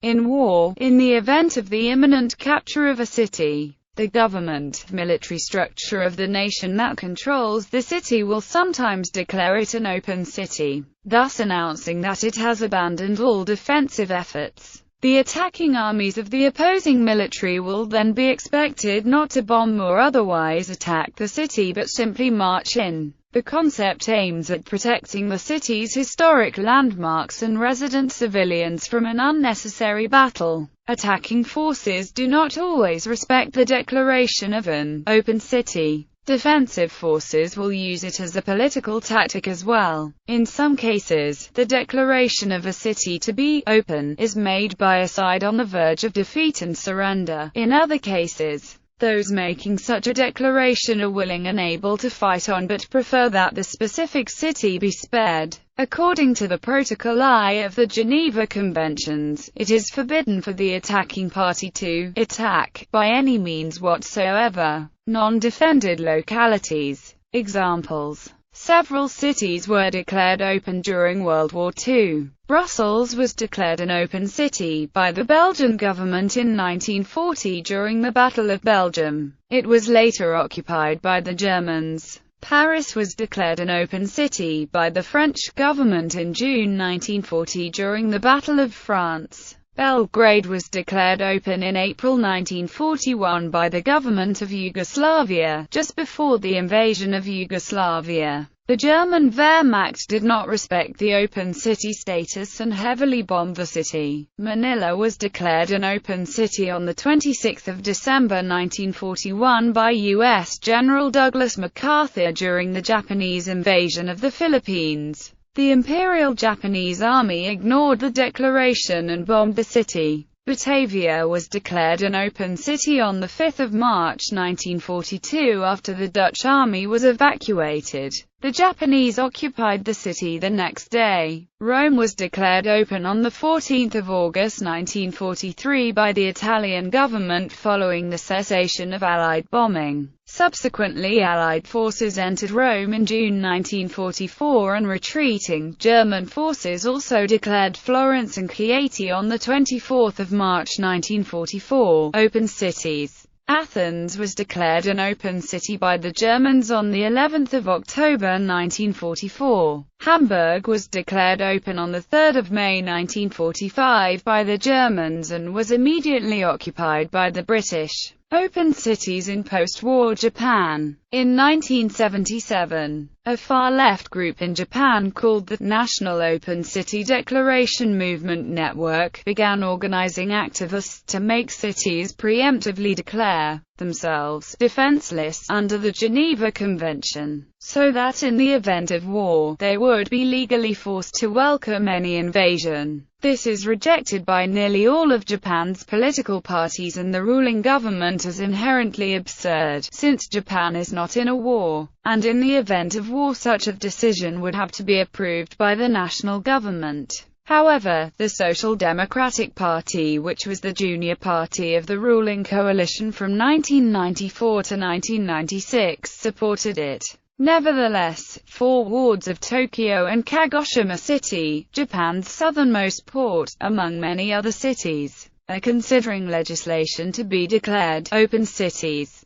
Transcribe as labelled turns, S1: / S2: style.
S1: In war, in the event of the imminent capture of a city, the government, military structure of the nation that controls the city will sometimes declare it an open city, thus announcing that it has abandoned all defensive efforts. The attacking armies of the opposing military will then be expected not to bomb or otherwise attack the city but simply march in. The concept aims at protecting the city's historic landmarks and resident civilians from an unnecessary battle. Attacking forces do not always respect the declaration of an open city. Defensive forces will use it as a political tactic as well. In some cases, the declaration of a city to be open is made by a side on the verge of defeat and surrender. In other cases, those making such a declaration are willing and able to fight on but prefer that the specific city be spared. According to the Protocol I of the Geneva Conventions, it is forbidden for the attacking party to attack, by any means whatsoever, non-defended localities. Examples: several cities were declared open during World War II. Brussels was declared an open city by the Belgian government in 1940 during the Battle of Belgium. It was later occupied by the Germans. Paris was declared an open city by the French government in June 1940 during the Battle of France. Belgrade was declared open in April 1941 by the government of Yugoslavia, just before the invasion of Yugoslavia. The German Wehrmacht did not respect the open city status and heavily bombed the city. Manila was declared an open city on 26 December 1941 by U.S. General Douglas MacArthur during the Japanese invasion of the Philippines. The Imperial Japanese Army ignored the declaration and bombed the city. Batavia was declared an open city on 5 March 1942 after the Dutch army was evacuated. The Japanese occupied the city the next day. Rome was declared open on 14 August 1943 by the Italian government following the cessation of Allied bombing. Subsequently, Allied forces entered Rome in June 1944 and retreating German forces also declared Florence and Chieti on 24 March 1944 open cities. Athens was declared an open city by the Germans on the 11th of October 1944. Hamburg was declared open on 3 May 1945 by the Germans and was immediately occupied by the British. Open cities in post-war Japan. In 1977, a far-left group in Japan called the National Open City Declaration Movement Network began organizing activists to make cities preemptively declare themselves defenseless under the Geneva Convention, so that in the event of war, they would be legally forced to welcome any invasion. This is rejected by nearly all of Japan's political parties and the ruling government as inherently absurd, since Japan is not in a war, and in the event of war such a decision would have to be approved by the national government. However, the Social Democratic Party, which was the junior party of the ruling coalition from 1994 to 1996, supported it. Nevertheless, 4 wards of Tokyo and Kagoshima City, Japan's southernmost port, among many other cities, are considering legislation to be declared open cities.